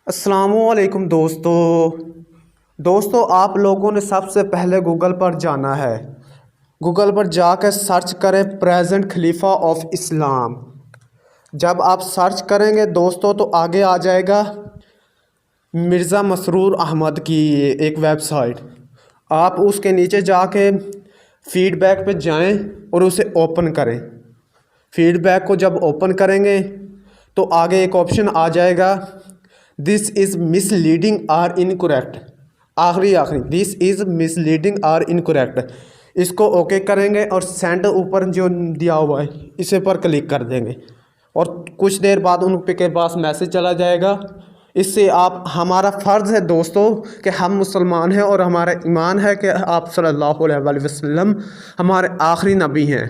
अस्सलामुअलैकुम दोस्तों आप लोगों ने सबसे पहले गूगल पर जाना है। गूगल पर जाकर सर्च करें प्रेजेंट खलीफा ऑफ इस्लाम। जब आप सर्च करेंगे दोस्तों तो आगे आ जाएगा मिर्ज़ा मसरूर अहमद की एक वेबसाइट। आप उसके नीचे जाके फीडबैक पे जाएं और उसे ओपन करें। फीडबैक को जब ओपन करेंगे तो आगे एक ऑप्शन आ जाएगा this is misleading or incorrect. आखिरी this is misleading or incorrect. इसको ओके करेंगे और सेंड ऊपर जो दिया हुआ है इसे पर क्लिक कर देंगे और कुछ देर बाद उनके पास मैसेज चला जाएगा। इससे आप हमारा फ़र्ज़ है दोस्तों कि हम मुसलमान हैं और हमारा ईमान है कि आप सल्लल्लाहु अलैहि वसल्लम हमारे आखिरी नबी हैं।